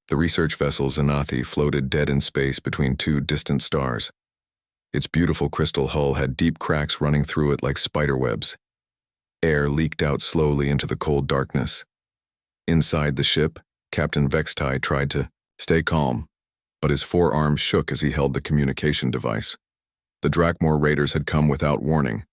The research vessel Xanathi floated dead in space between two distant stars. Its beautiful crystal hull had deep cracks running through it like spiderwebs. Air leaked out slowly into the cold darkness. Inside the ship, Captain Vextai tried to stay calm, but his forearms shook as he held the communication device. The Drakmor raiders had come without warning.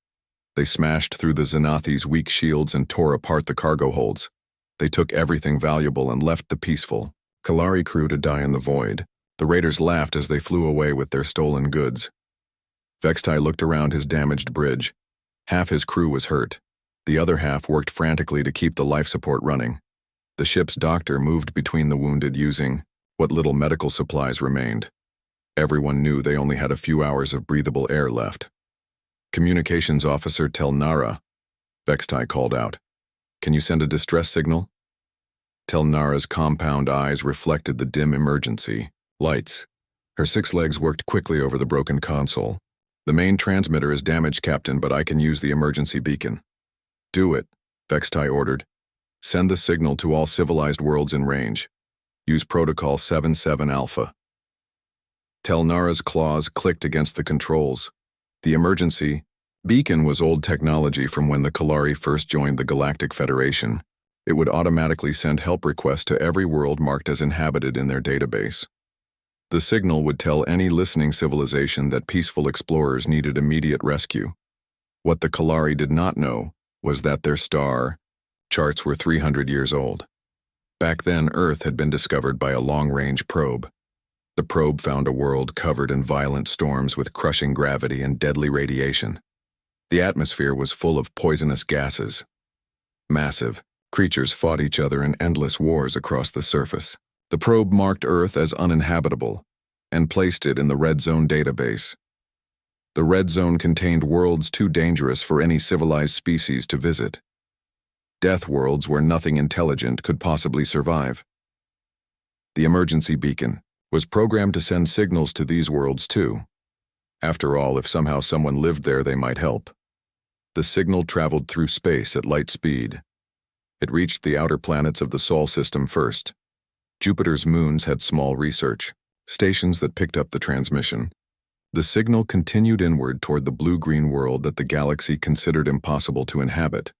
They smashed through the Xanathi's weak shields and tore apart the cargo holds. They took everything valuable and left the peaceful Kalari crew to die in the void. The raiders laughed as they flew away with their stolen goods. Vextai looked around his damaged bridge. Half his crew was hurt. The other half worked frantically to keep the life support running. The ship's doctor moved between the wounded using what little medical supplies remained. Everyone knew they only had a few hours of breathable air left. Communications officer Tel Nara, Vextai called out. Can you send a distress signal? Tel Nara's compound eyes reflected the dim emergency lights. Her 6 legs worked quickly over the broken console. The main transmitter is damaged, Captain, but I can use the emergency beacon. Do it, Vextai ordered. Send the signal to all civilized worlds in range. Use Protocol 77 Alpha. Tel Nara's claws clicked against the controls. The emergency beacon was old technology from when the Kalari first joined the Galactic Federation. It would automatically send help requests to every world marked as inhabited in their database. The signal would tell any listening civilization that peaceful explorers needed immediate rescue. What the Kalari did not know was that their star charts were 300 years old. Back then, Earth had been discovered by a long-range probe. The probe found a world covered in violent storms with crushing gravity and deadly radiation. The atmosphere was full of poisonous gases. Massive creatures fought each other in endless wars across the surface. The probe marked Earth as uninhabitable and placed it in the Red Zone database. The Red Zone contained worlds too dangerous for any civilized species to visit. Death worlds where nothing intelligent could possibly survive. The emergency beacon was programmed to send signals to these worlds too. After all, if somehow someone lived there, they might help. The signal traveled through space at light speed. It reached the outer planets of the Sol system first. Jupiter's moons had small research stations that picked up the transmission. The signal continued inward toward the blue-green world that the galaxy considered impossible to inhabit.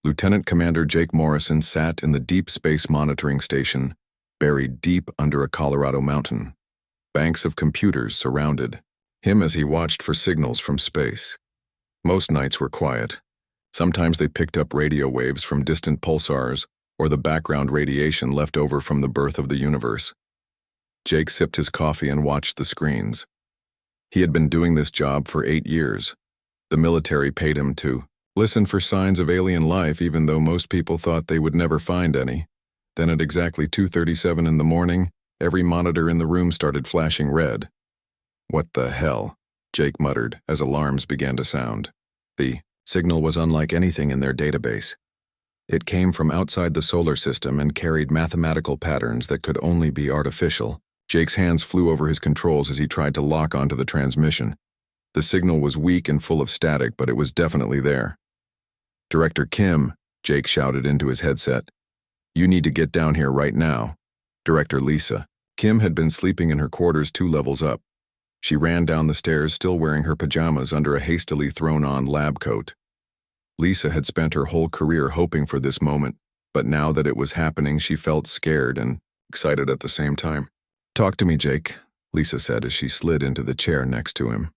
Lieutenant Commander Jake Morrison sat in the Deep Space Monitoring Station, buried deep under a Colorado mountain. Banks of computers surrounded him as he watched for signals from space. Most nights were quiet. Sometimes they picked up radio waves from distant pulsars or the background radiation left over from the birth of the universe. Jake sipped his coffee and watched the screens. He had been doing this job for 8 years. The military paid him to listen for signs of alien life, even though most people thought they would never find any. Then at exactly 2:37 in the morning, every monitor in the room started flashing red. What the hell? Jake muttered as alarms began to sound. The signal was unlike anything in their database. It came from outside the solar system and carried mathematical patterns that could only be artificial. Jake's hands flew over his controls as he tried to lock onto the transmission. The signal was weak and full of static, but it was definitely there. Director Kim, Jake shouted into his headset. You need to get down here right now. Director Lisa. Kim had been sleeping in her quarters 2 levels up. She ran down the stairs still wearing her pajamas under a hastily thrown-on lab coat. Lisa had spent her whole career hoping for this moment, but now that it was happening, she felt scared and excited at the same time. Talk to me, Jake, Lisa said as she slid into the chair next to him.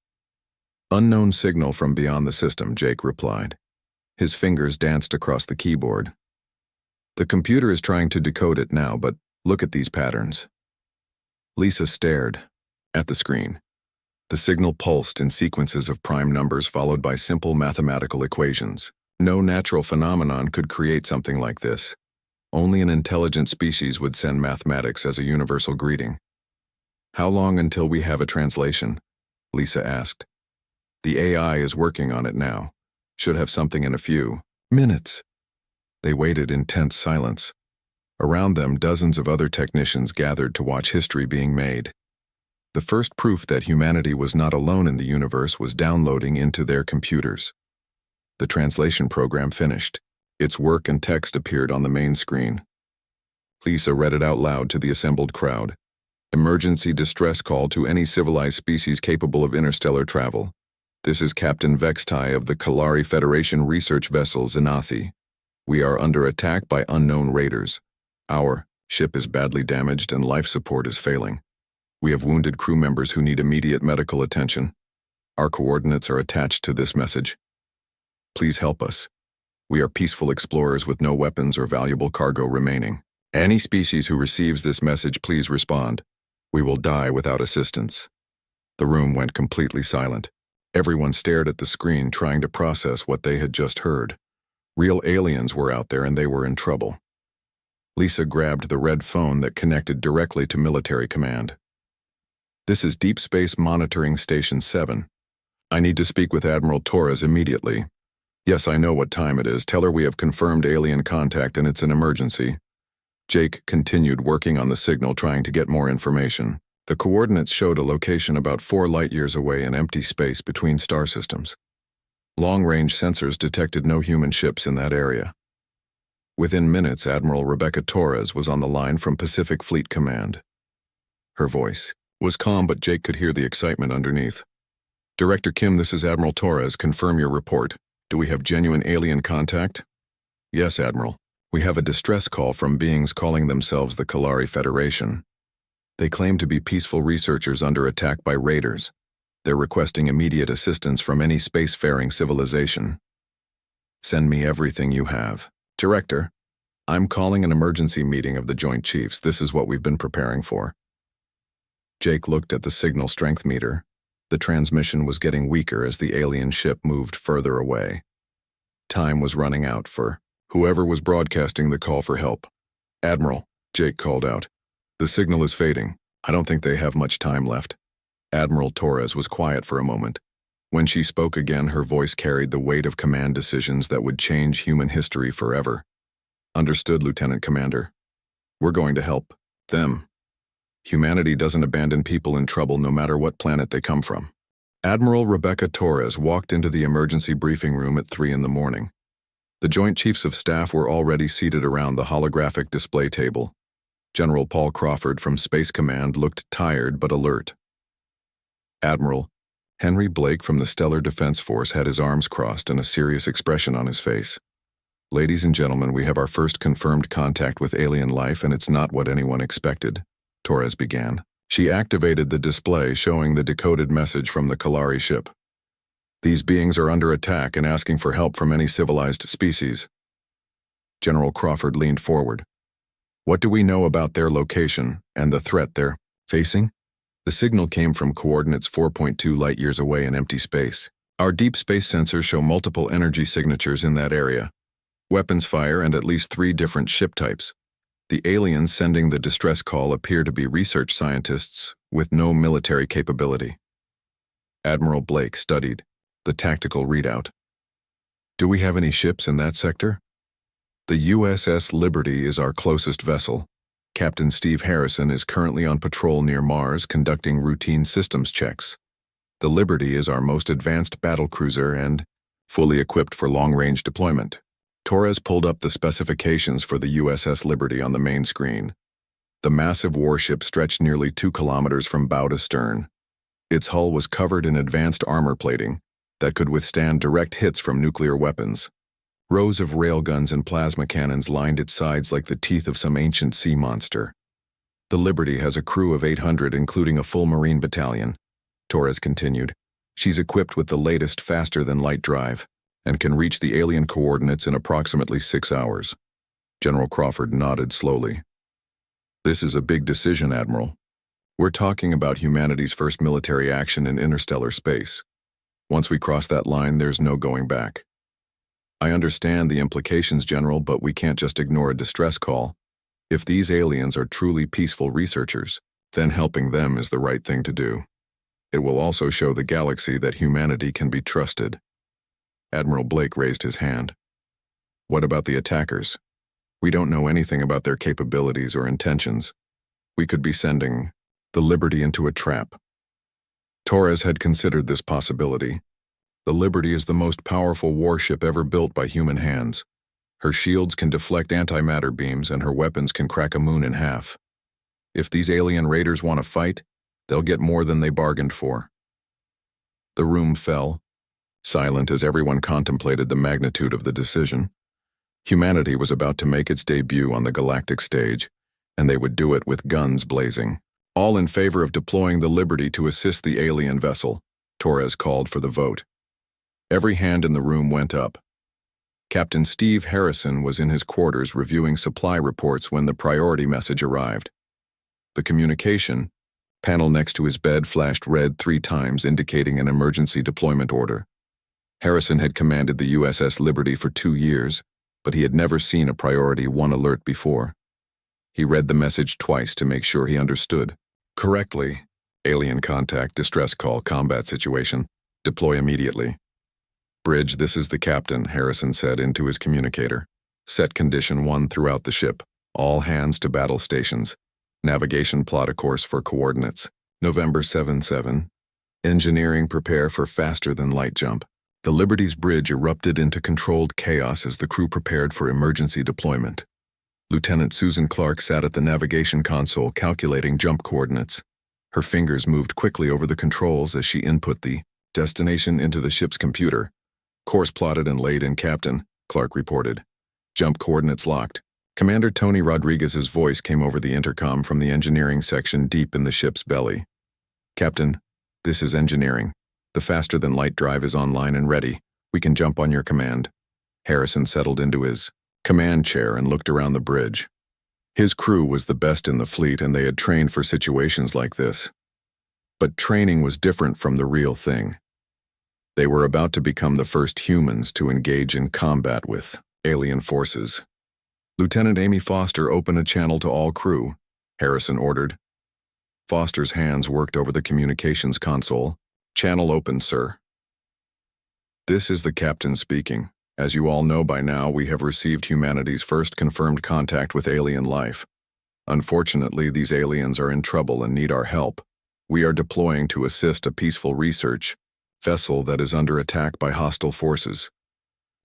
Unknown signal from beyond the system, Jake replied. His fingers danced across the keyboard. The computer is trying to decode it now, but look at these patterns. Lisa stared at the screen. The signal pulsed in sequences of prime numbers followed by simple mathematical equations. No natural phenomenon could create something like this. Only an intelligent species would send mathematics as a universal greeting. How long until we have a translation? Lisa asked. The AI is working on it now. Should have something in a few minutes. They waited in tense silence. Around them, dozens of other technicians gathered to watch history being made. The first proof that humanity was not alone in the universe was downloading into their computers. The translation program finished. Its work and text appeared on the main screen. Lisa read it out loud to the assembled crowd. Emergency distress call to any civilized species capable of interstellar travel. This is Captain Vextai of the Kalari Federation research vessel Xanathi. We are under attack by unknown raiders. Our ship is badly damaged and life support is failing. We have wounded crew members who need immediate medical attention. Our coordinates are attached to this message. Please help us. We are peaceful explorers with no weapons or valuable cargo remaining. Any species who receives this message, please respond. We will die without assistance. The room went completely silent. Everyone stared at the screen, trying to process what they had just heard. Real aliens were out there and they were in trouble. Lisa grabbed the red phone that connected directly to military command. This is Deep Space Monitoring Station 7. I need to speak with Admiral Torres immediately. Yes, I know what time it is. Tell her we have confirmed alien contact and it's an emergency. Jake continued working on the signal, trying to get more information. The coordinates showed a location about 4 light-years away in empty space between star systems. Long-range sensors detected no human ships in that area. Within minutes, Admiral Rebecca Torres was on the line from Pacific Fleet Command. Her voice was calm, but Jake could hear the excitement underneath. Director Kim, this is Admiral Torres. Confirm your report. Do we have genuine alien contact? Yes, Admiral. We have a distress call from beings calling themselves the Kalari Federation. They claim to be peaceful researchers under attack by raiders. They're requesting immediate assistance from any spacefaring civilization. Send me everything you have. Director, I'm calling an emergency meeting of the Joint Chiefs. This is what we've been preparing for. Jake looked at the signal strength meter. The transmission was getting weaker as the alien ship moved further away. Time was running out for whoever was broadcasting the call for help. Admiral, Jake called out. The signal is fading. I don't think they have much time left. Admiral Torres was quiet for a moment. When she spoke again, her voice carried the weight of command decisions that would change human history forever. Understood, Lieutenant Commander. We're going to help them. Humanity doesn't abandon people in trouble no matter what planet they come from. Admiral Rebecca Torres walked into the emergency briefing room at 3 in the morning. The Joint Chiefs of Staff were already seated around the holographic display table. General Paul Crawford from Space Command looked tired but alert. Admiral Henry Blake from the Stellar Defense Force had his arms crossed and a serious expression on his face. Ladies and gentlemen, we have our first confirmed contact with alien life, and it's not what anyone expected, Torres began. She activated the display showing the decoded message from the Kalari ship. These beings are under attack and asking for help from any civilized species. General Crawford leaned forward. What do we know about their location and the threat they're facing? The signal came from coordinates 4.2 light-years away in empty space. Our deep space sensors show multiple energy signatures in that area. Weapons fire and at least 3 different ship types. The aliens sending the distress call appear to be research scientists with no military capability. Admiral Blake studied the tactical readout. Do we have any ships in that sector? The USS Liberty is our closest vessel. Captain Steve Harrison is currently on patrol near Mars conducting routine systems checks. The Liberty is our most advanced battlecruiser and fully equipped for long-range deployment. Torres pulled up the specifications for the USS Liberty on the main screen. The massive warship stretched nearly 2 kilometers from bow to stern. Its hull was covered in advanced armor plating that could withstand direct hits from nuclear weapons. Rows of railguns and plasma cannons lined its sides like the teeth of some ancient sea monster. The Liberty has a crew of 800, including a full Marine battalion, Torres continued. She's equipped with the latest faster-than-light drive and can reach the alien coordinates in approximately 6 hours. General Crawford nodded slowly. This is a big decision, Admiral. We're talking about humanity's first military action in interstellar space. Once we cross that line, there's no going back. I understand the implications, General, but we can't just ignore a distress call. If these aliens are truly peaceful researchers, then helping them is the right thing to do. It will also show the galaxy that humanity can be trusted. Admiral Blake raised his hand. What about the attackers? We don't know anything about their capabilities or intentions. We could be sending the Liberty into a trap. Torres had considered this possibility. The Liberty is the most powerful warship ever built by human hands. Her shields can deflect antimatter beams and her weapons can crack a moon in half. If these alien raiders want to fight, they'll get more than they bargained for. The room fell, silent as everyone contemplated the magnitude of the decision. Humanity was about to make its debut on the galactic stage, and they would do it with guns blazing. All in favor of deploying the Liberty to assist the alien vessel, Torres called for the vote. Every hand in the room went up. Captain Steve Harrison was in his quarters reviewing supply reports when the priority message arrived. The communication panel next to his bed flashed red 3 times, indicating an emergency deployment order. Harrison had commanded the USS Liberty for 2 years, but he had never seen a Priority 1 alert before. He read the message twice to make sure he understood. Correctly. Alien contact, distress call, combat situation. Deploy immediately. Bridge, this is the captain, Harrison said into his communicator. Set condition 1 throughout the ship. All hands to battle stations. Navigation plot a course for coordinates. November 7-7. Engineering prepare for faster-than-light jump. The Liberty's bridge erupted into controlled chaos as the crew prepared for emergency deployment. Lieutenant Susan Clark sat at the navigation console calculating jump coordinates. Her fingers moved quickly over the controls as she input the destination into the ship's computer. Course plotted and laid in, Captain, Clark reported. Jump coordinates locked. Commander Tony Rodriguez's voice came over the intercom from the engineering section deep in the ship's belly. Captain, this is engineering. The faster-than-light drive is online and ready. We can jump on your command. Harrison settled into his command chair and looked around the bridge. His crew was the best in the fleet and they had trained for situations like this. But training was different from the real thing. They were about to become the first humans to engage in combat with alien forces. Lieutenant Amy Foster, open a channel to all crew, Harrison ordered. Foster's hands worked over the communications console. Channel open, sir. This is the captain speaking. As you all know by now, we have received humanity's first confirmed contact with alien life. Unfortunately, these aliens are in trouble and need our help. We are deploying to assist a peaceful research vessel that is under attack by hostile forces.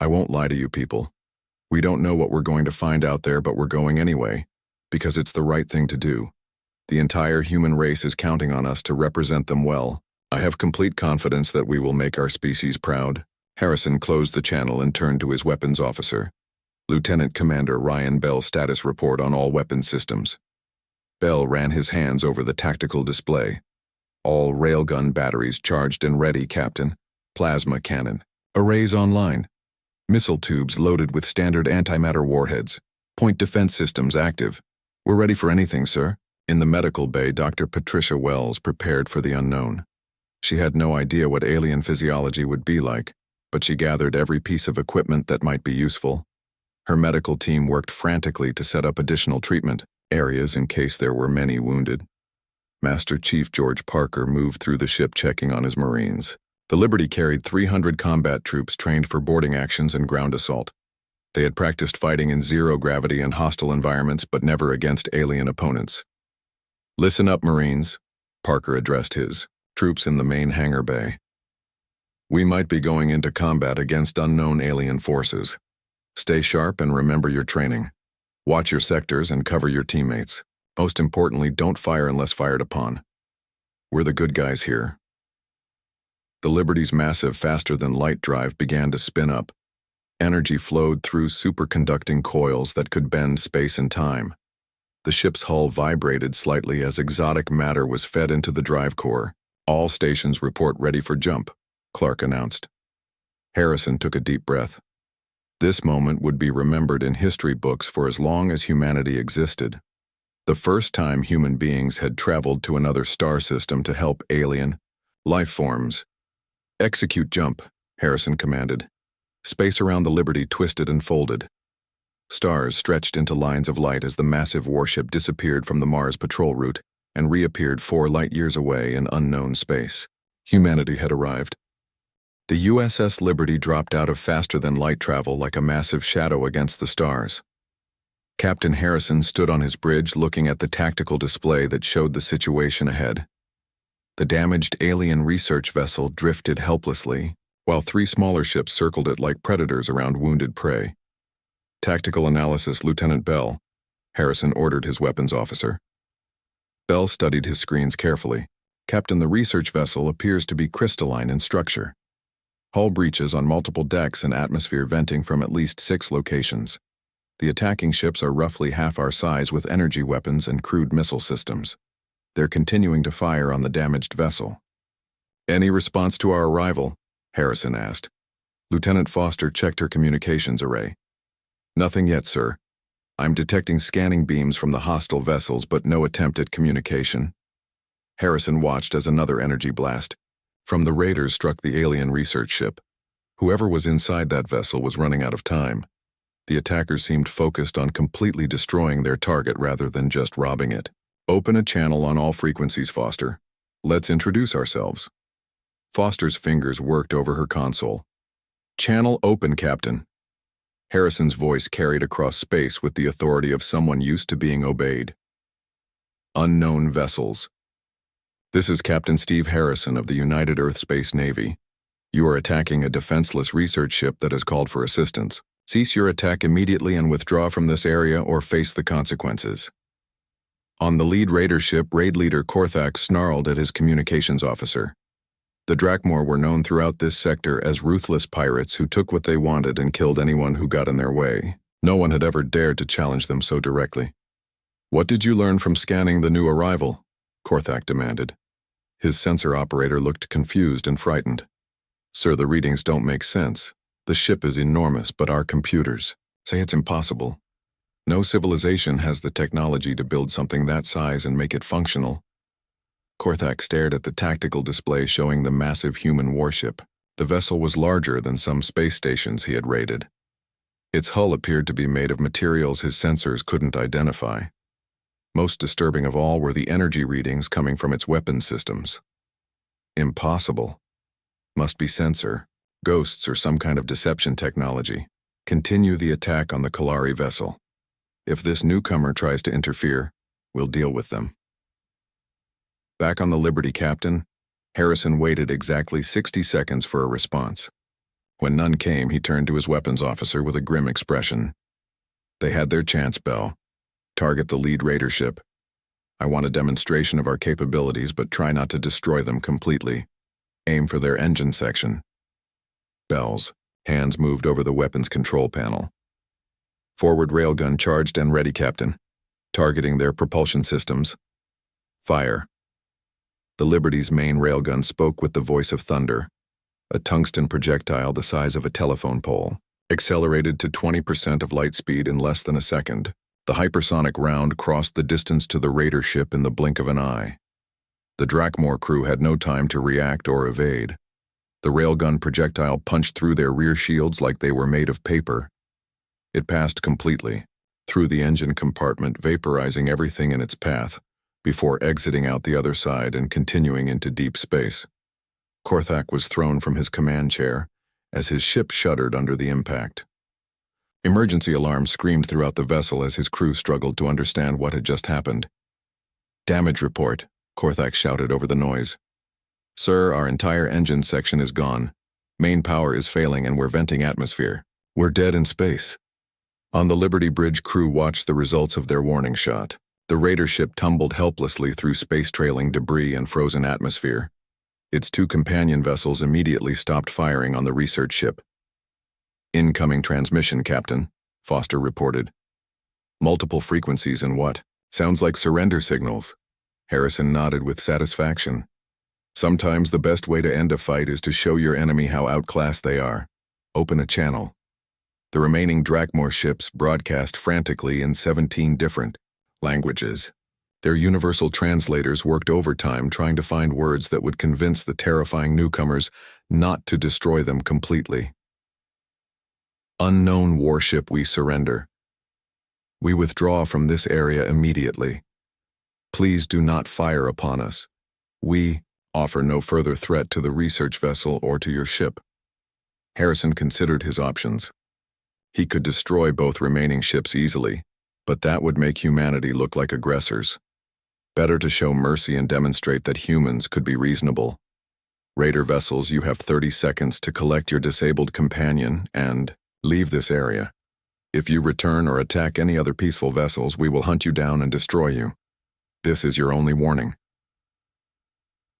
I won't lie to you people. We don't know what we're going to find out there, but we're going anyway, because it's the right thing to do. The entire human race is counting on us to represent them well. I have complete confidence that we will make our species proud. Harrison closed the channel and turned to his weapons officer. Lieutenant Commander Ryan Bell, status report on all weapons systems. Bell ran his hands over the tactical display. All railgun batteries charged and ready, Captain. Plasma cannon. Arrays online. Missile tubes loaded with standard antimatter warheads. Point defense systems active. We're ready for anything, sir. In the medical bay, Dr. Patricia Wells prepared for the unknown. She had no idea what alien physiology would be like, but she gathered every piece of equipment that might be useful. Her medical team worked frantically to set up additional treatment areas in case there were many wounded. Master Chief George Parker moved through the ship checking on his Marines. The Liberty carried 300 combat troops trained for boarding actions and ground assault. They had practiced fighting in zero-gravity and hostile environments, but never against alien opponents. Listen up, Marines, Parker addressed his troops in the main hangar bay. We might be going into combat against unknown alien forces. Stay sharp and remember your training. Watch your sectors and cover your teammates. Most importantly, don't fire unless fired upon. We're the good guys here. The Liberty's massive faster-than-light drive began to spin up. Energy flowed through superconducting coils that could bend space and time. The ship's hull vibrated slightly as exotic matter was fed into the drive core. All stations report ready for jump, Clark announced. Harrison took a deep breath. This moment would be remembered in history books for as long as humanity existed. The first time human beings had traveled to another star system to help alien life forms. Execute jump, Harrison commanded. Space around the Liberty twisted and folded. Stars stretched into lines of light as the massive warship disappeared from the Mars patrol route and reappeared 4 light-years away in unknown space. Humanity had arrived. The USS Liberty dropped out of faster-than-light travel like a massive shadow against the stars. Captain Harrison stood on his bridge looking at the tactical display that showed the situation ahead. The damaged alien research vessel drifted helplessly, while 3 smaller ships circled it like predators around wounded prey. Tactical analysis, Lieutenant Bell, Harrison ordered his weapons officer. Bell studied his screens carefully. Captain, the research vessel appears to be crystalline in structure. Hull breaches on multiple decks and atmosphere venting from at least 6 locations. The attacking ships are roughly half our size with energy weapons and crude missile systems. They're continuing to fire on the damaged vessel. Any response to our arrival? Harrison asked. Lieutenant Foster checked her communications array. Nothing yet, sir. I'm detecting scanning beams from the hostile vessels, but no attempt at communication. Harrison watched as another energy blast from the raiders struck the alien research ship. Whoever was inside that vessel was running out of time. The attackers seemed focused on completely destroying their target rather than just robbing it. Open a channel on all frequencies, Foster. Let's introduce ourselves. Foster's fingers worked over her console. Channel open, Captain. Harrison's voice carried across space with the authority of someone used to being obeyed. Unknown vessels. This is Captain Steve Harrison of the United Earth Space Navy. You are attacking a defenseless research ship that has called for assistance. Cease your attack immediately and withdraw from this area or face the consequences. On the lead raider ship, raid leader Korthak snarled at his communications officer. The Drakmor were known throughout this sector as ruthless pirates who took what they wanted and killed anyone who got in their way. No one had ever dared to challenge them so directly. What did you learn from scanning the new arrival? Korthak demanded. His sensor operator looked confused and frightened. Sir, the readings don't make sense. The ship is enormous, but our computers say it's impossible. No civilization has the technology to build something that size and make it functional. Korthak stared at the tactical display showing the massive human warship. The vessel was larger than some space stations he had raided. Its hull appeared to be made of materials his sensors couldn't identify. Most disturbing of all were the energy readings coming from its weapon systems. Impossible. Must be sensor, ghosts, or some kind of deception technology. Continue the attack on the Kalari vessel. If this newcomer tries to interfere, we'll deal with them. Back on the Liberty, Captain, Harrison waited exactly 60 seconds for a response. When none came, he turned to his weapons officer with a grim expression. They had their chance, Bell. Target the lead raider ship. I want a demonstration of our capabilities, but try not to destroy them completely. Aim for their engine section. Bell's hands moved over the weapons control panel. Forward railgun charged and ready, Captain. Targeting their propulsion systems. Fire. The Liberty's main railgun spoke with the voice of thunder. A tungsten projectile the size of a telephone pole, accelerated to 20% of light speed in less than a second. The hypersonic round crossed the distance to the raider ship in the blink of an eye. The Drakmor crew had no time to react or evade. The railgun projectile punched through their rear shields like they were made of paper. It passed completely, through the engine compartment, vaporizing everything in its path, before exiting out the other side and continuing into deep space. Korthak was thrown from his command chair as his ship shuddered under the impact. Emergency alarms screamed throughout the vessel as his crew struggled to understand what had just happened. Damage report, Korthak shouted over the noise. Sir, our entire engine section is gone. Main power is failing and we're venting atmosphere. We're dead in space. On the Liberty Bridge, crew watched the results of their warning shot. The raider ship tumbled helplessly through space-trailing debris and frozen atmosphere. Its 2 companion vessels immediately stopped firing on the research ship. Incoming transmission, Captain, Foster reported. Multiple frequencies and what? Sounds like surrender signals. Harrison nodded with satisfaction. Sometimes the best way to end a fight is to show your enemy how outclassed they are. Open a channel. The remaining Drakmor ships broadcast frantically in 17 different languages. Their universal translators worked overtime trying to find words that would convince the terrifying newcomers not to destroy them completely. Unknown warship, we surrender. We withdraw from this area immediately. Please do not fire upon us. We offer no further threat to the research vessel or to your ship. Harrison considered his options. He could destroy both remaining ships easily, but that would make humanity look like aggressors. Better to show mercy and demonstrate that humans could be reasonable. Raider vessels, you have 30 seconds to collect your disabled companion and leave this area. If you return or attack any other peaceful vessels, we will hunt you down and destroy you. This is your only warning."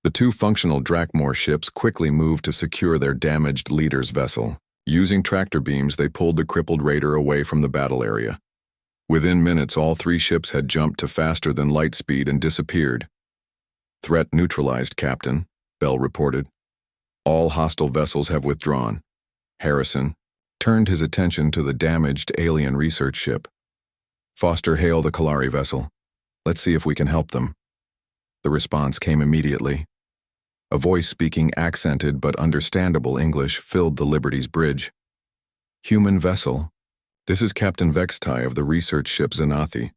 The two functional Drakmor ships quickly moved to secure their damaged leader's vessel. Using tractor beams, they pulled the crippled raider away from the battle area. Within minutes, all three ships had jumped to faster than light speed and disappeared. "Threat neutralized, Captain," Bell reported. "All hostile vessels have withdrawn." Harrison turned his attention to the damaged alien research ship. "Foster, hail the Kalari vessel. Let's see if we can help them." The response came immediately. A voice speaking accented but understandable English filled the Liberty's bridge. "Human vessel. This is Captain Vextai of the research ship Xanathi.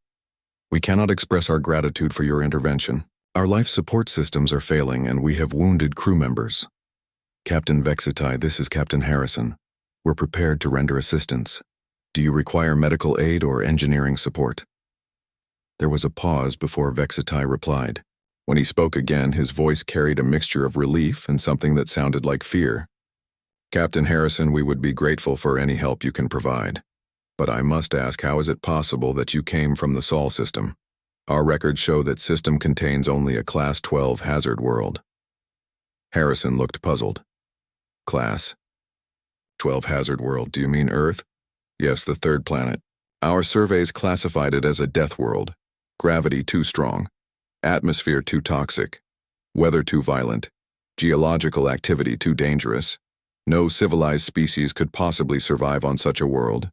We cannot express our gratitude for your intervention. Our life support systems are failing and we have wounded crew members." "Captain Vextai, this is Captain Harrison. We're prepared to render assistance. Do you require medical aid or engineering support?" There was a pause before Vextai replied. When he spoke again, his voice carried a mixture of relief and something that sounded like fear. "Captain Harrison, we would be grateful for any help you can provide. But I must ask, how is it possible that you came from the Sol system? Our records show that system contains only a Class 12 hazard world." Harrison looked puzzled. "Class 12 hazard world, do you mean Earth?" "Yes, the third planet. Our surveys classified it as a death world. Gravity too strong. Atmosphere too toxic. Weather too violent. Geological activity too dangerous. No civilized species could possibly survive on such a world."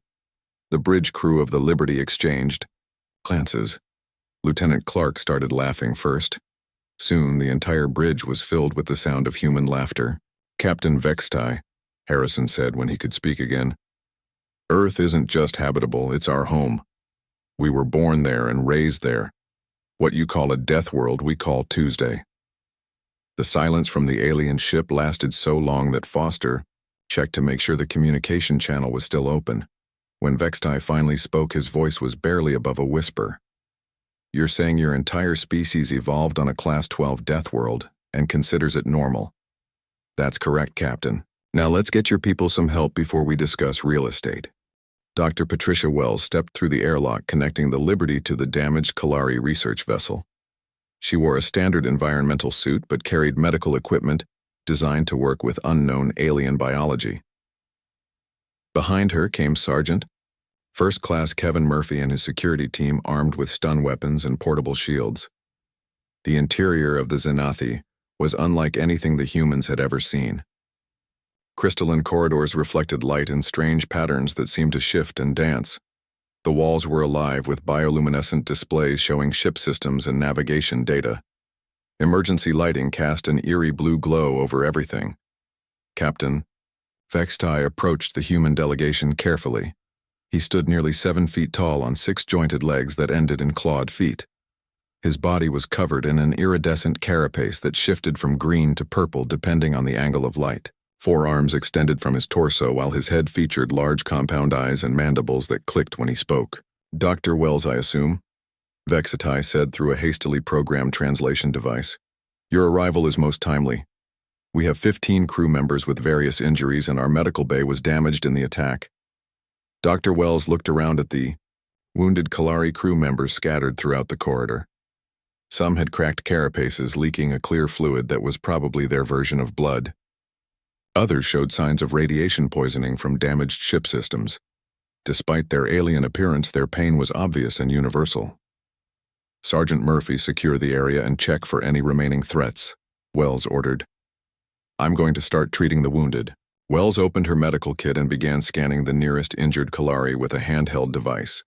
The bridge crew of the Liberty exchanged glances. Lieutenant Clark started laughing first. Soon, the entire bridge was filled with the sound of human laughter. "Captain Vextai," Harrison said when he could speak again, "Earth isn't just habitable, it's our home. We were born there and raised there. What you call a death world, we call Tuesday." The silence from the alien ship lasted so long that Foster checked to make sure the communication channel was still open. When Vextai finally spoke, his voice was barely above a whisper. "You're saying your entire species evolved on a Class 12 death world and considers it normal?" "That's correct, Captain. Now let's get your people some help before we discuss real estate." Dr. Patricia Wells stepped through the airlock connecting the Liberty to the damaged Kalari research vessel. She wore a standard environmental suit but carried medical equipment designed to work with unknown alien biology. Behind her came Sergeant First Class Kevin Murphy and his security team armed with stun weapons and portable shields. The interior of the Xanathi was unlike anything the humans had ever seen. Crystalline corridors reflected light in strange patterns that seemed to shift and dance. The walls were alive with bioluminescent displays showing ship systems and navigation data. Emergency lighting cast an eerie blue glow over everything. Captain Vextai approached the human delegation carefully. He stood nearly 7 feet tall on 6 jointed legs that ended in clawed feet. His body was covered in an iridescent carapace that shifted from green to purple depending on the angle of light. 4 arms extended from his torso while his head featured large compound eyes and mandibles that clicked when he spoke. "Dr. Wells, I assume?" Vextai said through a hastily programmed translation device. "Your arrival is most timely. We have 15 crew members with various injuries and our medical bay was damaged in the attack." Dr. Wells looked around at the wounded Kalari crew members scattered throughout the corridor. Some had cracked carapaces, leaking a clear fluid that was probably their version of blood. Others showed signs of radiation poisoning from damaged ship systems. Despite their alien appearance, their pain was obvious and universal. Sergeant Murphy, secure the area and check for any remaining threats, Wells ordered. "I'm going to start treating the wounded." Wells opened her medical kit and began scanning the nearest injured Kalari with a handheld device.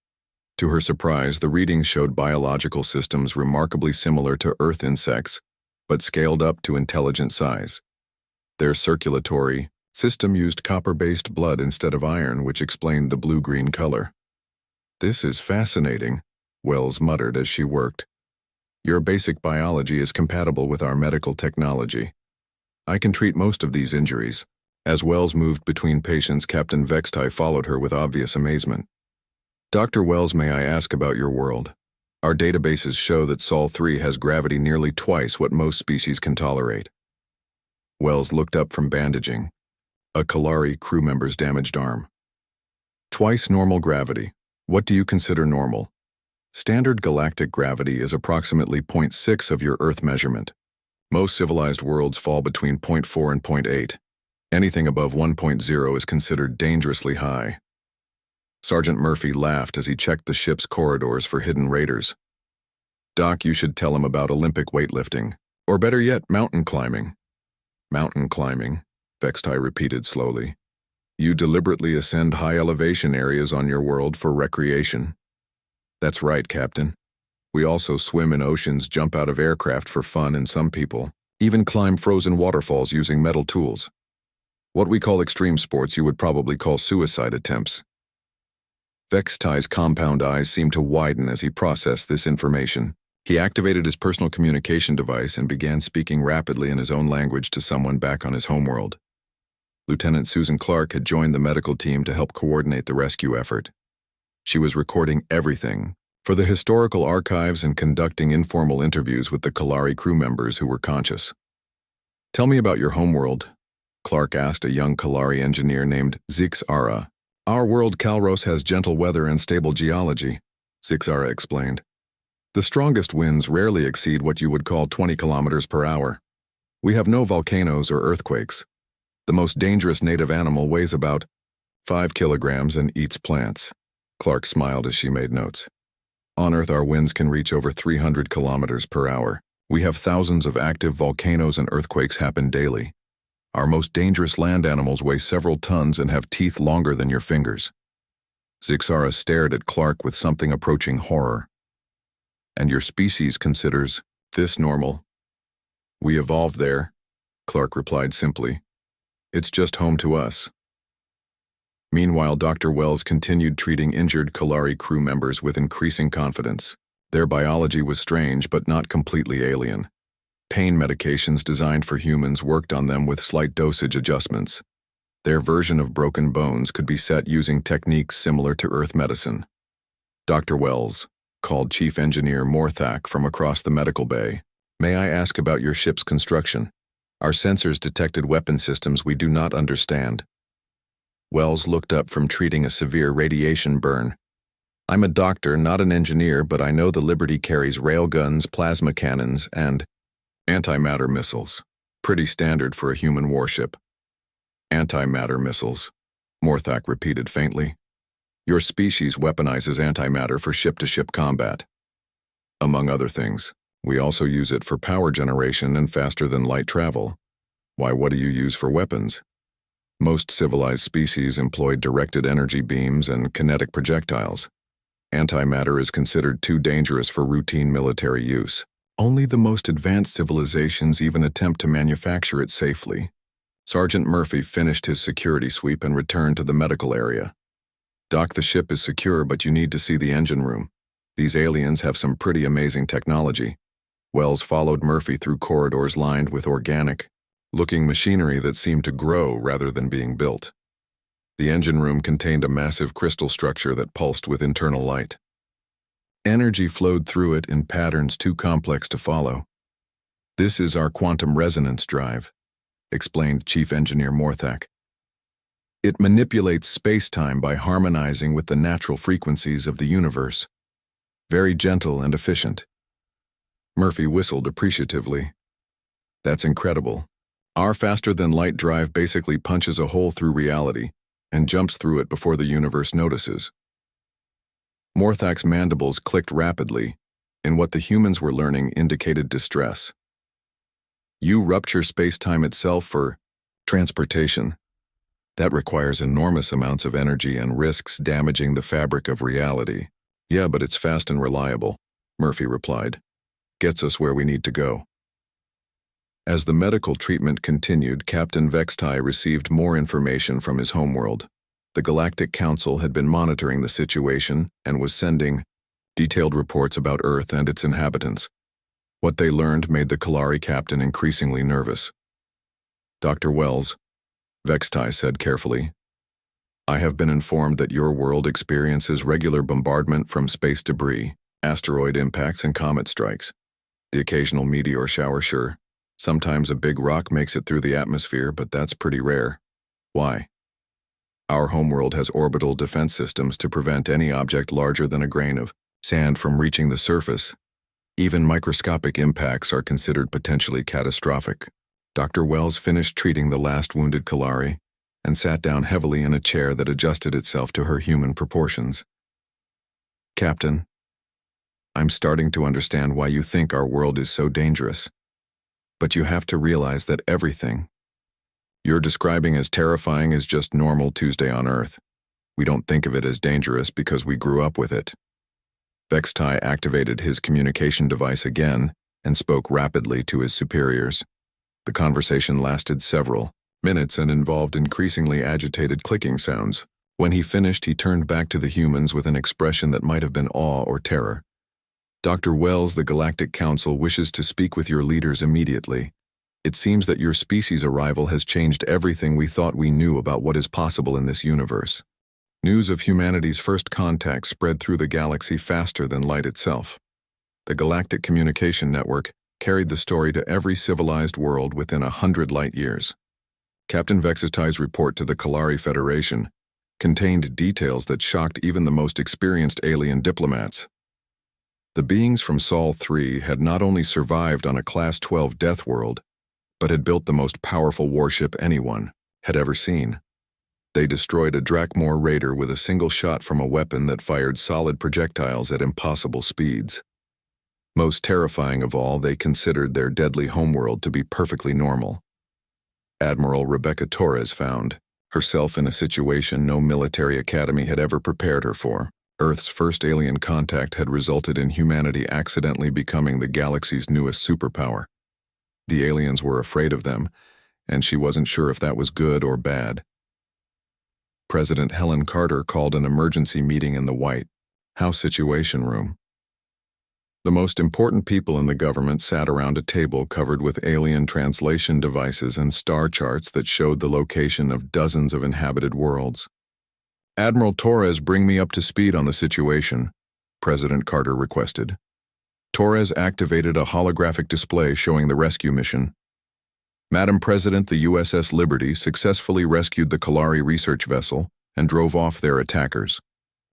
To her surprise, the readings showed biological systems remarkably similar to Earth insects, but scaled up to intelligent size. Their circulatory system used copper-based blood instead of iron, which explained the blue-green color. "This is fascinating," Wells muttered as she worked. "Your basic biology is compatible with our medical technology. I can treat most of these injuries." As Wells moved between patients, Captain Vextai followed her with obvious amazement. "Dr. Wells, may I ask about your world? Our databases show that Sol 3 has gravity nearly twice what most species can tolerate." Wells looked up from bandaging a Kalari crew member's damaged arm. Twice normal gravity. What do you consider normal? Standard galactic gravity is approximately 0.6 of your Earth measurement. Most civilized worlds fall between zero point 0.4 and zero point 0.8. Anything above 1.0 is considered dangerously high. Sergeant Murphy laughed as he checked the ship's corridors for hidden raiders. Doc, you should tell him about Olympic weightlifting. Or better yet, mountain climbing. Mountain climbing, Vextai repeated slowly. You deliberately ascend high elevation areas on your world for recreation. That's right, Captain. We also swim in oceans, jump out of aircraft for fun, and some people even climb frozen waterfalls using metal tools. What we call extreme sports you would probably call suicide attempts. Vextai's compound eyes seemed to widen as he processed this information. He activated his personal communication device and began speaking rapidly in his own language to someone back on his homeworld. Lieutenant Susan Clark had joined the medical team to help coordinate the rescue effort. She was recording everything for the historical archives and conducting informal interviews with the Kalari crew members who were conscious. Tell me about your homeworld, Clark asked a young Kalari engineer named Zixara. Our world Kalros has gentle weather and stable geology, Zixara explained. The strongest winds rarely exceed what you would call 20 kilometers per hour. We have no volcanoes or earthquakes. The most dangerous native animal weighs about 5 kilograms and eats plants. Clark smiled as she made notes. On Earth, our winds can reach over 300 kilometers per hour. We have thousands of active volcanoes and earthquakes happen daily. Our most dangerous land animals weigh several tons and have teeth longer than your fingers. Zixara stared at Clark with something approaching horror. And your species considers this normal? We evolved there, Clark replied simply. It's just home to us. Meanwhile, Dr. Wells continued treating injured Kalari crew members with increasing confidence. Their biology was strange but not completely alien. Pain medications designed for humans worked on them with slight dosage adjustments. Their version of broken bones could be set using techniques similar to Earth medicine. Dr. Wells called Chief Engineer Morthak from across the medical bay. May I ask about your ship's construction? Our sensors detected weapon systems we do not understand. Wells looked up from treating a severe radiation burn. I'm a doctor, not an engineer, but I know the Liberty carries railguns, plasma cannons, and antimatter missiles. Pretty standard for a human warship. Antimatter missiles, Morthak repeated faintly. Your species weaponizes antimatter for ship-to-ship combat. Among other things, we also use it for power generation and faster-than-light travel. Why, what do you use for weapons? Most civilized species employ directed energy beams and kinetic projectiles. Antimatter is considered too dangerous for routine military use. Only the most advanced civilizations even attempt to manufacture it safely. Sergeant Murphy finished his security sweep and returned to the medical area. Doc, the ship is secure, but you need to see the engine room. These aliens have some pretty amazing technology. Wells followed Murphy through corridors lined with organic-looking machinery that seemed to grow rather than being built. The engine room contained a massive crystal structure that pulsed with internal light. Energy flowed through it in patterns too complex to follow. This is our quantum resonance drive, explained Chief Engineer Morthak. It manipulates space-time by harmonizing with the natural frequencies of the universe. Very gentle and efficient. Murphy whistled appreciatively. That's incredible. Our faster-than-light drive basically punches a hole through reality and jumps through it before the universe notices. Morthak's mandibles clicked rapidly, and what the humans were learning indicated distress. You rupture space-time itself for transportation. That requires enormous amounts of energy and risks damaging the fabric of reality. Yeah, but it's fast and reliable, Murphy replied. Gets us where we need to go. As the medical treatment continued, Captain Vextai received more information from his homeworld. The Galactic Council had been monitoring the situation and was sending detailed reports about Earth and its inhabitants. What they learned made the Kalari captain increasingly nervous. Dr. Wells, Vextai said carefully, I have been informed that your world experiences regular bombardment from space debris, asteroid impacts, and comet strikes. The occasional meteor shower, sure. Sometimes a big rock makes it through the atmosphere, but that's pretty rare. Why? Our homeworld has orbital defense systems to prevent any object larger than a grain of sand from reaching the surface. Even microscopic impacts are considered potentially catastrophic. Dr. Wells finished treating the last wounded Kalari and sat down heavily in a chair that adjusted itself to her human proportions. Captain, I'm starting to understand why you think our world is so dangerous. But you have to realize that everything you're describing as terrifying is just normal Tuesday on Earth. We don't think of it as dangerous because we grew up with it. Vextai activated his communication device again and spoke rapidly to his superiors. The conversation lasted several minutes and involved increasingly agitated clicking sounds. When he finished, he turned back to the humans with an expression that might have been awe or terror. Dr. Wells, the Galactic Council wishes to speak with your leaders immediately. It seems that your species' arrival has changed everything we thought we knew about what is possible in this universe. News of humanity's first contact spread through the galaxy faster than light itself. The Galactic Communication Network carried the story to every civilized world within 100 light years. Captain Vexitai's report to the Kalari Federation contained details that shocked even the most experienced alien diplomats. The beings from Sol 3 had not only survived on a Class 12 death world, but had built the most powerful warship anyone had ever seen. They destroyed a Drakmor raider with a single shot from a weapon that fired solid projectiles at impossible speeds. Most terrifying of all, they considered their deadly homeworld to be perfectly normal. Admiral Rebecca Torres found herself in a situation no military academy had ever prepared her for. Earth's first alien contact had resulted in humanity accidentally becoming the galaxy's newest superpower. The aliens were afraid of them, and she wasn't sure if that was good or bad. President Helen Carter called an emergency meeting in the White House Situation Room. The most important people in the government sat around a table covered with alien translation devices and star charts that showed the location of dozens of inhabited worlds. Admiral Torres, bring me up to speed on the situation, President Carter requested. Torres activated a holographic display showing the rescue mission. Madam President, the USS Liberty successfully rescued the Kalari research vessel and drove off their attackers.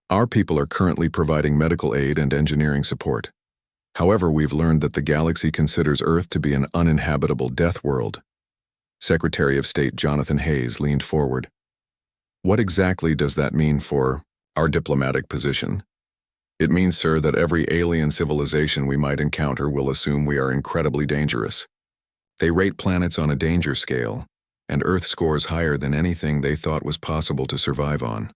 Our people are currently providing medical aid and engineering support. However, we've learned that the galaxy considers Earth to be an uninhabitable death world. Secretary of State Jonathan Hayes leaned forward. What exactly does that mean for our diplomatic position? It means, sir, that every alien civilization we might encounter will assume we are incredibly dangerous. They rate planets on a danger scale, and Earth scores higher than anything they thought was possible to survive on.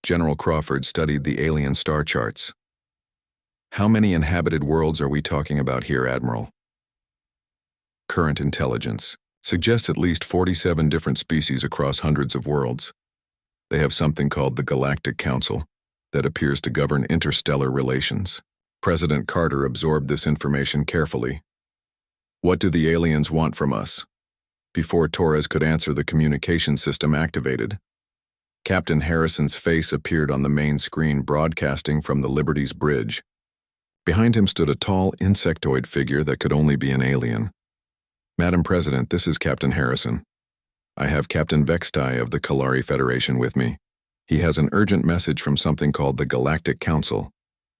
General Crawford studied the alien star charts. How many inhabited worlds are we talking about here, Admiral? Current intelligence suggests at least 47 different species across hundreds of worlds. They have something called the Galactic Council that appears to govern interstellar relations. President Carter absorbed this information carefully. What do the aliens want from us? Before Torres could answer, the communication system activated. Captain Harrison's face appeared on the main screen broadcasting from the Liberty's bridge. Behind him stood a tall insectoid figure that could only be an alien. Madam President, this is Captain Harrison. I have Captain Vextai of the Kalari Federation with me. He has an urgent message from something called the Galactic Council.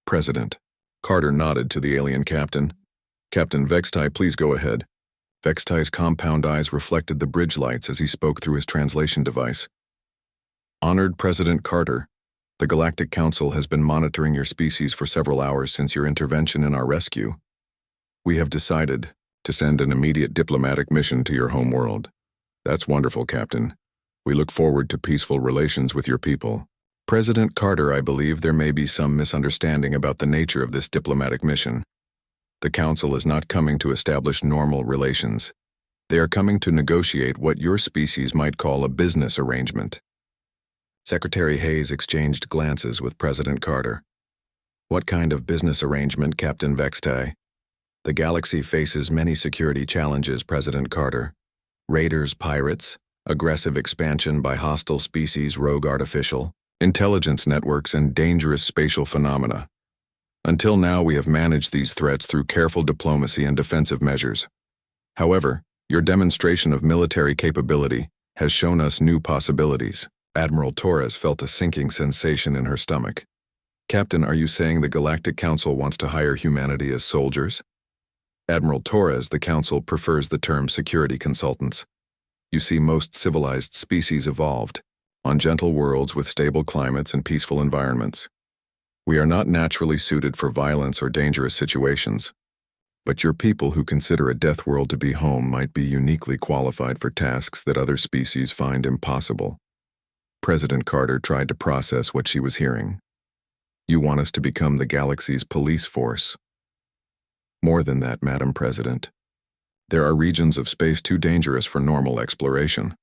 President. Carter nodded to the alien captain. Captain Vextai, please go ahead. Vextai's compound eyes reflected the bridge lights as he spoke through his translation device. Honored President Carter, the Galactic Council has been monitoring your species for several hours since your intervention in our rescue. We have decided to send an immediate diplomatic mission to your homeworld. That's wonderful, Captain. We look forward to peaceful relations with your people. President Carter, I believe there may be some misunderstanding about the nature of this diplomatic mission. The Council is not coming to establish normal relations. They are coming to negotiate what your species might call a business arrangement. Secretary Hayes exchanged glances with President Carter. What kind of business arrangement, Captain Vextai? The galaxy faces many security challenges, President Carter. Raiders, pirates, aggressive expansion by hostile species, rogue artificial, intelligence networks, and dangerous spatial phenomena. Until now, we have managed these threats through careful diplomacy and defensive measures. However, your demonstration of military capability has shown us new possibilities. Admiral Torres felt a sinking sensation in her stomach. Captain, are you saying the Galactic Council wants to hire humanity as soldiers? Admiral Torres, the Council prefers the term security consultants. You see, most civilized species evolved on gentle worlds with stable climates and peaceful environments. We are not naturally suited for violence or dangerous situations. But your people who consider a death world to be home might be uniquely qualified for tasks that other species find impossible. President Carter tried to process what she was hearing. You want us to become the galaxy's police force. More than that, Madam President. There are regions of space too dangerous for normal exploration,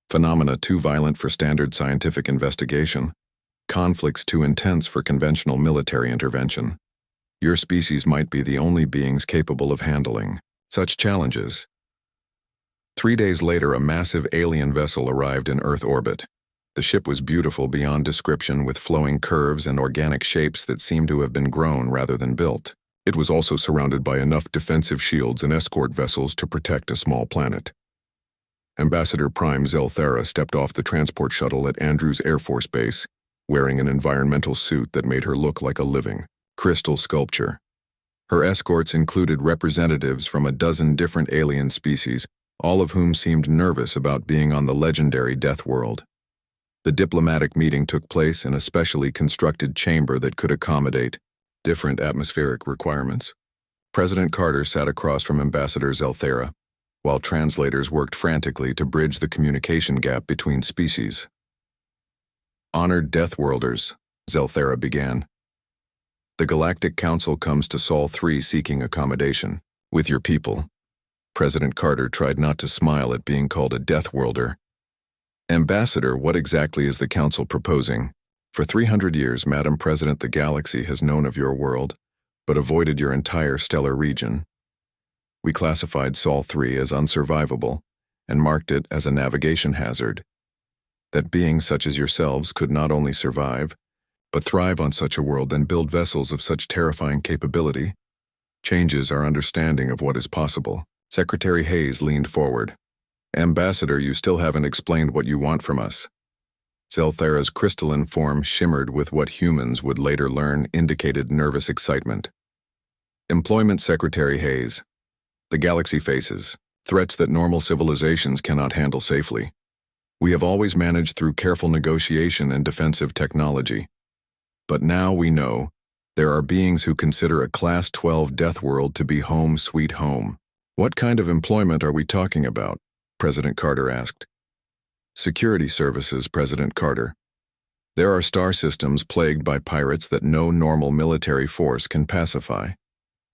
phenomena too violent for standard scientific investigation, conflicts too intense for conventional military intervention. Your species might be the only beings capable of handling such challenges. 3 days later, a massive alien vessel arrived in Earth orbit. The ship was beautiful beyond description, with flowing curves and organic shapes that seemed to have been grown rather than built. It was also surrounded by enough defensive shields and escort vessels to protect a small planet. Ambassador Prime Zelthera stepped off the transport shuttle at Andrews Air Force Base, wearing an environmental suit that made her look like a living crystal sculpture. Her escorts included representatives from a dozen different alien species, all of whom seemed nervous about being on the legendary Death World. The diplomatic meeting took place in a specially constructed chamber that could accommodate different atmospheric requirements. President Carter sat across from Ambassador Zelthera, while translators worked frantically to bridge the communication gap between species. Honored Deathworlders, Zelthera began. The Galactic Council comes to Sol 3 seeking accommodation with your people. President Carter tried not to smile at being called a Deathworlder. Ambassador, what exactly is the Council proposing? For 300 years, Madam President, the galaxy has known of your world, but avoided your entire stellar region. We classified Sol 3 as unsurvivable and marked it as a navigation hazard. That beings such as yourselves could not only survive, but thrive on such a world and build vessels of such terrifying capability, changes our understanding of what is possible. Secretary Hayes leaned forward. Ambassador, you still haven't explained what you want from us. Zelthera's crystalline form shimmered with what humans would later learn indicated nervous excitement. Employment Secretary Hayes. The galaxy faces threats that normal civilizations cannot handle safely. We have always managed through careful negotiation and defensive technology. But now we know there are beings who consider a Class 12 death world to be home sweet home. What kind of employment are we talking about? President Carter asked. Security services, President Carter. There are star systems plagued by pirates that no normal military force can pacify.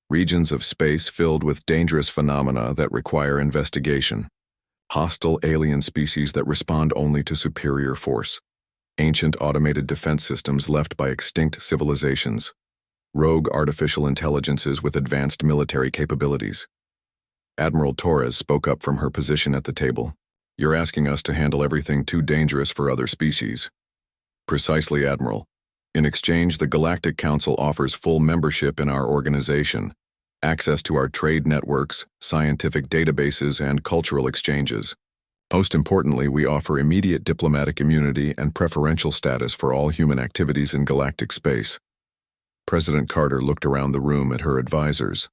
Regions of space filled with dangerous phenomena that require investigation. Hostile alien species that respond only to superior force. Ancient automated defense systems left by extinct civilizations. Rogue artificial intelligences with advanced military capabilities. Admiral Torres spoke up from her position at the table. You're asking us to handle everything too dangerous for other species. Precisely, Admiral. In exchange, the Galactic Council offers full membership in our organization, access to our trade networks, scientific databases, and cultural exchanges. Most importantly, we offer immediate diplomatic immunity and preferential status for all human activities in galactic space. President Carter looked around the room at her advisors.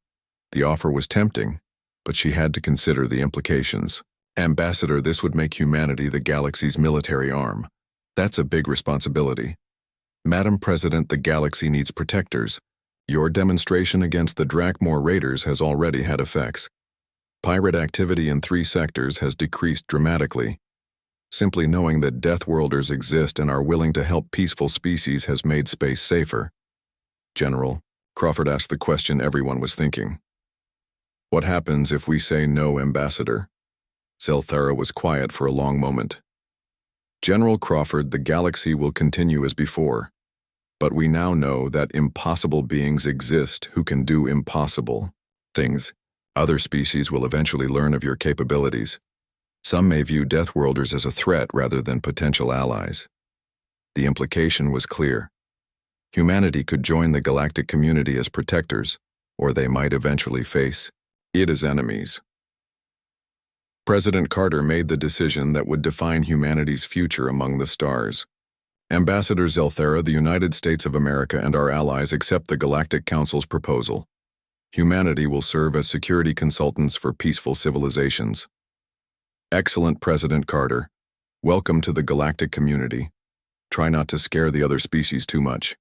The offer was tempting, but she had to consider the implications. Ambassador, this would make humanity the galaxy's military arm. That's a big responsibility. Madam President, the galaxy needs protectors. Your demonstration against the Drakmor raiders has already had effects. Pirate activity in 3 sectors has decreased dramatically. Simply knowing that Deathworlders exist and are willing to help peaceful species has made space safer. General, Crawford asked the question everyone was thinking. What happens if we say no, Ambassador? Zelthera was quiet for a long moment. General Crawford, the galaxy will continue as before. But we now know that impossible beings exist who can do impossible things. Other species will eventually learn of your capabilities. Some may view Deathworlders as a threat rather than potential allies. The implication was clear. Humanity could join the galactic community as protectors, or they might eventually face it as enemies. President Carter made the decision that would define humanity's future among the stars. Ambassador Zelthera, the United States of America and our allies accept the Galactic Council's proposal. Humanity will serve as security consultants for peaceful civilizations. Excellent, President Carter. Welcome to the galactic community. Try not to scare the other species too much.